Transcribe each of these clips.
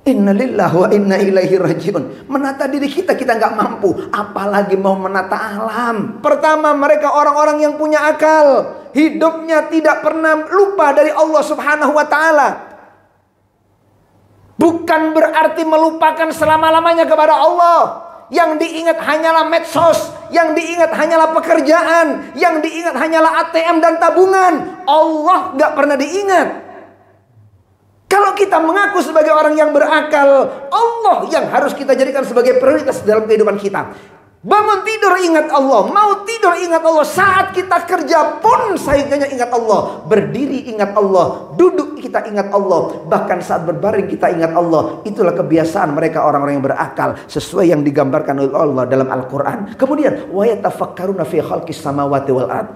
Innalillahi wa inna ilaihi rajiun. Menata diri kita nggak mampu, apalagi mau menata alam. Pertama, mereka orang-orang yang punya akal, hidupnya tidak pernah lupa dari Allah Subhanahu wa taala. Bukan berarti melupakan selama-lamanya kepada Allah. Yang diingat hanyalah medsos, yang diingat hanyalah pekerjaan, yang diingat hanyalah ATM dan tabungan. Allah nggak pernah diingat. Kalau kita mengaku sebagai orang yang berakal, Allah yang harus kita jadikan sebagai prioritas dalam kehidupan kita. Bangun tidur ingat Allah, mau tidur ingat Allah, saat kita kerja pun sayangnya ingat Allah, berdiri ingat Allah, duduk kita ingat Allah, bahkan saat berbaring kita ingat Allah. Itulah kebiasaan mereka orang-orang yang berakal, sesuai yang digambarkan oleh Allah dalam Al-Quran. Kemudian wa yatafakkaruna fi khalqis samawati wal ard.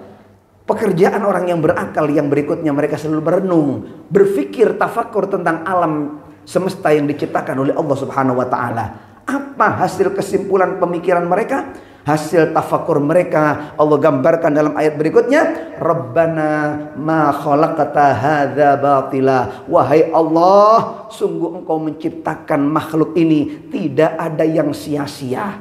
Pekerjaan orang yang berakal yang berikutnya, mereka selalu berenung, berfikir, tafakur tentang alam semesta yang diciptakan oleh Allah Subhanahu wa taala. Apa hasil kesimpulan pemikiran mereka? Hasil tafakur mereka Allah gambarkan dalam ayat berikutnya, Rabbana ma khalaqta hadza batila. Wahai Allah, sungguh Engkau menciptakan makhluk ini tidak ada yang sia-sia.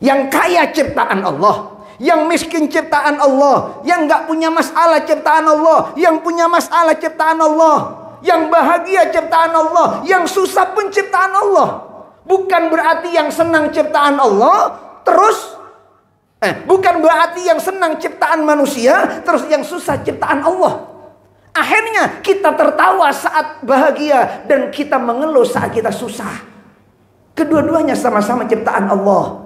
Yang kaya ciptaan Allah, yang miskin ciptaan Allah, yang nggak punya masalah ciptaan Allah, yang punya masalah ciptaan Allah, yang bahagia ciptaan Allah, yang susah pun ciptaan Allah. Bukan berarti yang senang ciptaan Allah terus bukan berarti yang senang ciptaan manusia terus yang susah ciptaan Allah. Akhirnya kita tertawa saat bahagia dan kita mengeluh saat kita susah. Kedua-duanya sama-sama ciptaan Allah.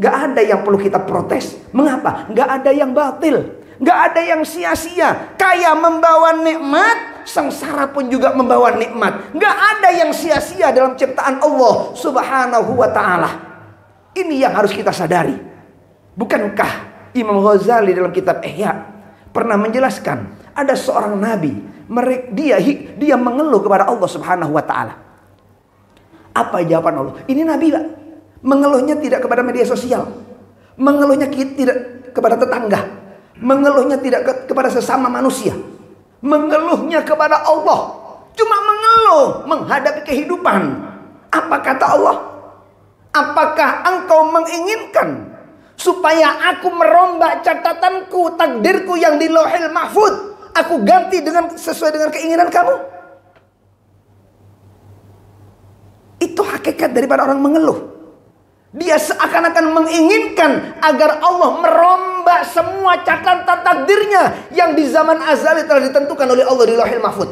Gak ada yang perlu kita protes. Mengapa? Gak ada yang batil, gak ada yang sia-sia. Kaya membawa nikmat, sengsara pun juga membawa nikmat. Gak ada yang sia-sia dalam ciptaan Allah Subhanahu wa ta'ala. Ini yang harus kita sadari. Bukankah Imam Ghazali dalam kitab Ihya pernah menjelaskan, ada seorang nabi, dia mengeluh kepada Allah Subhanahu wa ta'ala. Apa jawaban Allah? Ini nabi, Pak. Mengeluhnya tidak kepada media sosial, mengeluhnya tidak kepada tetangga, mengeluhnya tidak kepada sesama manusia, mengeluhnya kepada Allah. Cuma mengeluh menghadapi kehidupan. Apa kata Allah? Apakah engkau menginginkan supaya aku merombak catatanku, takdirku yang di Lauhil Mahfuz, aku ganti sesuai dengan keinginan kamu? Itu hakikat daripada orang mengeluh. Dia seakan-akan menginginkan agar Allah merombak semua catatan takdirnya yang di zaman azali telah ditentukan oleh Allah di Lauhil Mahfuz,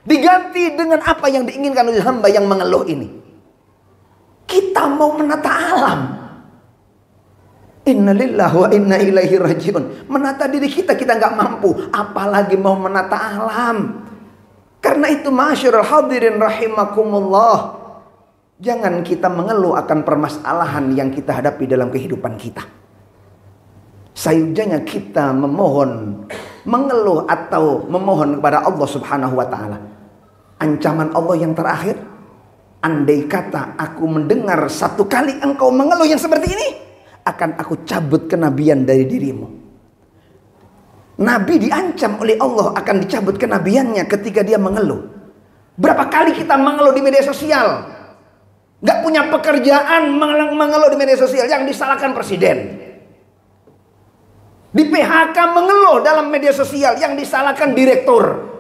diganti dengan apa yang diinginkan oleh hamba yang mengeluh ini. Kita mau menata alam. Innalillahi wa inna ilaihi rajiun. Menata diri kita nggak mampu, apalagi mau menata alam. Karena itu ma'asyiral hadirin rahimakumullah, jangan kita mengeluh akan permasalahan yang kita hadapi dalam kehidupan kita. Sayujannya kita mengeluh atau memohon kepada Allah Subhanahu wa ta'ala. Ancaman Allah yang terakhir, andai kata aku mendengar satu kali engkau mengeluh yang seperti ini, akan aku cabut kenabian dari dirimu. Nabi diancam oleh Allah akan dicabut kenabiannya ketika dia mengeluh. Berapa kali kita mengeluh di media sosial? Gak punya pekerjaan, mengeluh di media sosial, yang disalahkan presiden. Di PHK mengeluh dalam media sosial, yang disalahkan direktur.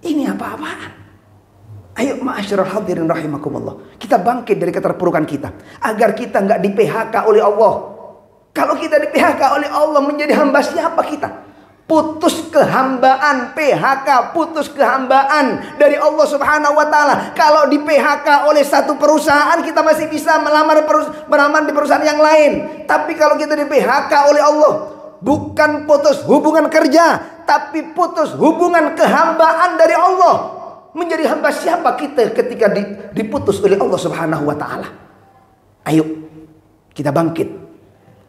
Ini apa-apaan? Ayo ma'asyiral hadirin rahimakumullah, kita bangkit dari keterpurukan kita agar kita gak di PHK oleh Allah. Kalau kita di PHK oleh Allah, menjadi hamba siapa kita? Putus kehambaan, PHK, putus kehambaan dari Allah Subhanahu wa ta'ala. Kalau di PHK oleh satu perusahaan, kita masih bisa melamar di perusahaan yang lain. Tapi kalau kita di PHK oleh Allah, bukan putus hubungan kerja, tapi putus hubungan kehambaan dari Allah. Menjadi hamba siapa kita ketika diputus oleh Allah Subhanahu wa ta'ala? Ayo kita bangkit.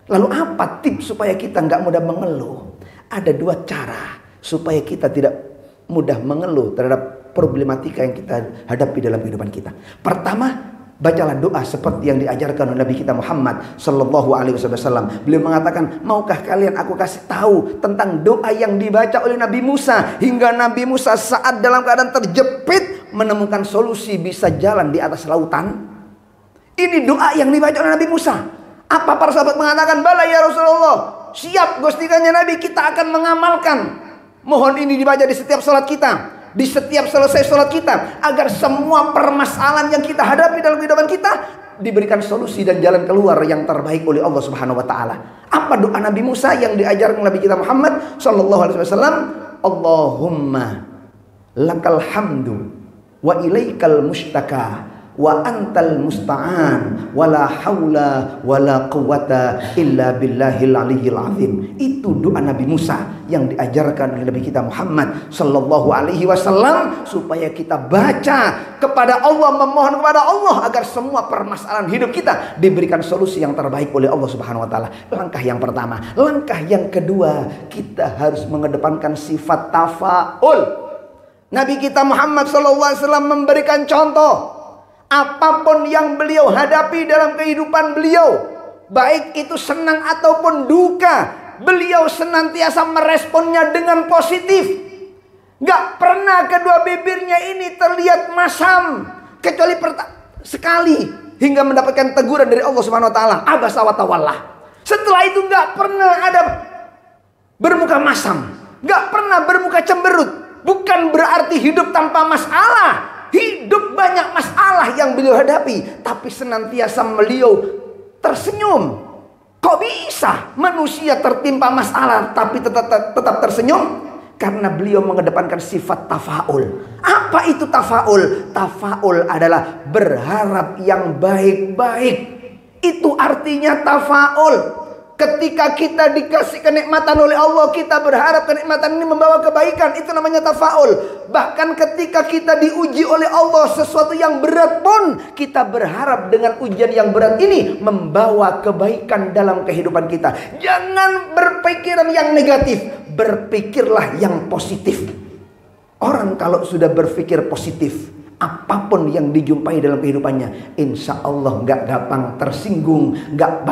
Lalu apa tips supaya kita nggak mudah mengeluh? Ada dua cara supaya kita tidak mudah mengeluh terhadap problematika yang kita hadapi dalam kehidupan kita. Pertama, bacalah doa seperti yang diajarkan oleh Nabi kita Muhammad Sallallahu Alaihi Wasallam. Beliau mengatakan, maukah kalian aku kasih tahu tentang doa yang dibaca oleh Nabi Musa, hingga Nabi Musa saat dalam keadaan terjepit menemukan solusi bisa jalan di atas lautan? Ini doa yang dibaca oleh Nabi Musa. Apa para sahabat mengatakan, bala ya Rasulullah, siap gostingannya Nabi, kita akan mengamalkan. Mohon ini dibaca di setiap sholat kita, di setiap selesai sholat kita, agar semua permasalahan yang kita hadapi dalam kehidupan kita diberikan solusi dan jalan keluar yang terbaik oleh Allah Subhanahu wa taala. Apa doa Nabi Musa yang diajarkan Nabi kita Muhammad sallallahu alaihi wasallam? Allahumma lakal hamdu wa ilaikal mustaka wa antal musta'an wala haula wala quwata illa billahil aliyyil azim. Itu doa Nabi Musa yang diajarkan oleh Nabi kita Muhammad sallallahu alaihi wasallam, supaya kita baca kepada Allah, memohon kepada Allah agar semua permasalahan hidup kita diberikan solusi yang terbaik oleh Allah Subhanahu wa taala. Langkah yang pertama. Langkah yang kedua, kita harus mengedepankan sifat tafaul. Nabi kita Muhammad sallallahu alaihi wasallam memberikan contoh. Apapun yang beliau hadapi dalam kehidupan beliau, baik itu senang ataupun duka, beliau senantiasa meresponnya dengan positif. Gak pernah kedua bibirnya ini terlihat masam, kecuali sekali, hingga mendapatkan teguran dari Allah Subhanahu wa taala, abasa wa tawalla. Setelah itu gak pernah ada bermuka masam, gak pernah bermuka cemberut. Bukan berarti hidup tanpa masalah. Hidup banyak masalah yang beliau hadapi, tapi senantiasa beliau tersenyum. Kok bisa manusia tertimpa masalah tapi tetap tersenyum? Karena beliau mengedepankan sifat tafaul. Apa itu tafaul? Tafaul adalah berharap yang baik-baik. Itu artinya tafaul. Ketika kita dikasih kenikmatan oleh Allah, kita berharap kenikmatan ini membawa kebaikan. Itu namanya tafaul. Bahkan ketika kita diuji oleh Allah sesuatu yang berat pun, kita berharap dengan ujian yang berat ini membawa kebaikan dalam kehidupan kita. Jangan berpikiran yang negatif, berpikirlah yang positif. Orang kalau sudah berpikir positif, apapun yang dijumpai dalam kehidupannya, insya Allah gak gampang tersinggung, gak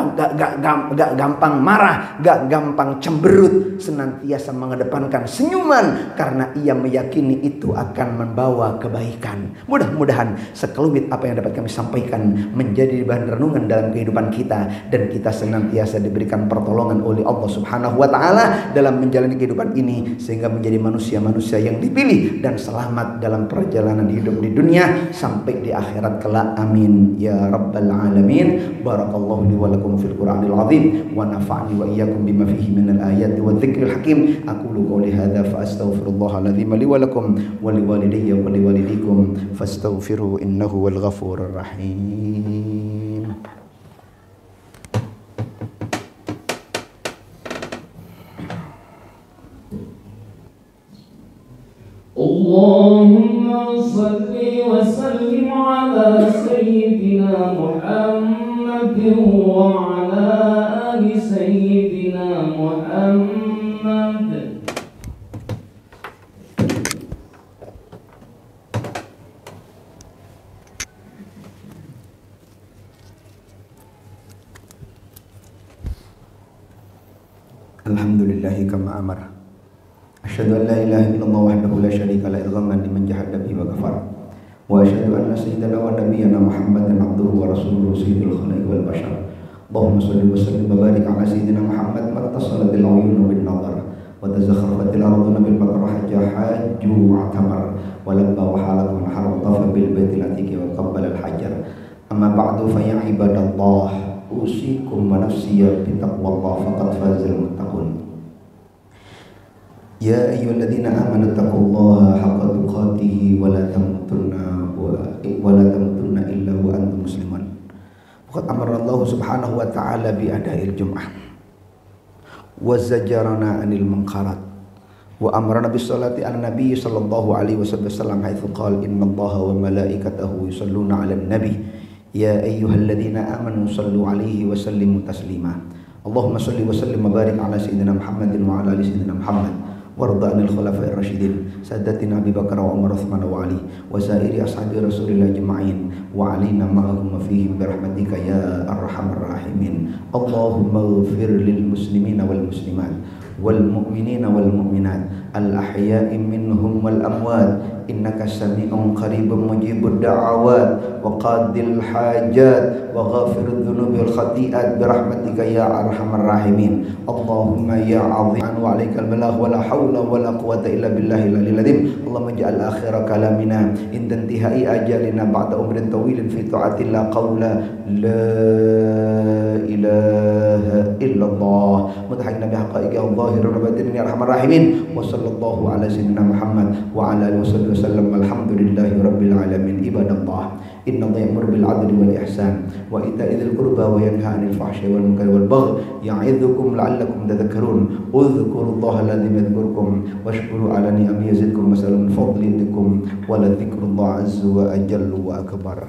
gampang marah, gak gampang cemberut, senantiasa mengedepankan senyuman karena ia meyakini itu akan membawa kebaikan. Mudah-mudahan sekelumit apa yang dapat kami sampaikan menjadi bahan renungan dalam kehidupan kita, dan kita senantiasa diberikan pertolongan oleh Allah Subhanahu wa taala dalam menjalani kehidupan ini, sehingga menjadi manusia-manusia yang dipilih dan selamat dalam perjalanan hidup di dunia sampai di akhirat kelak. Amin ya rabbal alamin. Barakallahu li wa lakum fil Qur'anil azim wa nafa'ni wa iyyakum bima fihi minal ayati wa dzikril hakim. Aqulu qouli hadza fa astaghfirullahal azim li wa lakum wa li walidayya wa li walidikum fastaghfiruhu innahu wal ghafurur rahim. Allahumma salli wa sallim ala sayyidina Muhammadin wa ala ali sayyidina Muhammad. Alhamdulillahi kama amara. Asyhadu an la ilaha illallah wahdahu la syarika la irghaman liman jahada bihi wa kafar. Wa asyhadu anna sayyidana wa nabiyyana Muhammadan abduhu wa rasuluhu sayyidul khalaiqi wal bashar. Allahumma shalli wa sallim wa barik ala sayyidina Muhammad mattasalat al uyun bin nadar wa tazakharafat al arduna bil bakr hajja hajju wa tamar wa labba wa halat wa haram tafa bil baitil atiq wa qabbala al hajar. Amma ba'du fa ya ibadallah, usikum wa nafsiyya bi taqwallah faqad fazal muttaqun. Ya ayyuhalladzina amanu taqullaha haqqa tuqatih wa la tamutunna illa wa antum muslimun. Waqad amara Allah subhanahu wa ta'ala bi ada'il jum'ah wa zajarana 'anil munkarat wa amarna bis salati 'alan nabiy sallallahu alaihi wasallam haitsu qala innallaha wa malaikatahu yusholluna 'alan nabi ya ayyuhalladzina amanu shallu 'alaihi wa sallimu taslima. Allahumma shalli wa sallim wa barik 'ala sayyidina Muhammadin wa 'ala ali sayyidina Muhammad warda anil khulafa'ir rasyidin sadatina Abi Bakar wa Umar Utsman wa Ali wa sairi ashabi Rasulillah ajma'in wa alina ma'ahum fihim birahmatika ya arhamar rahimin. Allahumma ighfir lil muslimina wal muslimat wal mu'minina wal mu'minat al ahya'i minhum wal amwat innaka sami'un qaribun mujibud da'awat wa qadil hajat wa ghafirudz dzunubi wal khati'at bi rahmatika ya arhamar rahimin. Allahumma ya 'azim wa 'alaikal balagh wa la haula wa la quwwata illa billahil aliyil azim. Allahumma ij'al akhir kalamina inda intihai ajalina ba'da umrin tawilin fi ta'atillah qawla la ilaha illallah mutahayyin bi haqaiqi al-zahir wa batin ya arhamar rahimin. Wa sallallahu ala sayyidina Muhammad wa ala alihi wasallam. Alhamdulillahi rabbil alamin. Ibadallah, inna Allaha ya'muru bil 'adli wal ihsan wa ita'i dzil qurba wa yanha 'anil fahsya'i wal munkari wal baghi ya'idzukum la'allakum tadhakkarun. Udhkurullaha alladzi yadhkurukum washkuru 'ala ni'amihi yazidkum wa sallu min fadlikum wa la dzikrullahi 'azza wa ajalla wa akbar.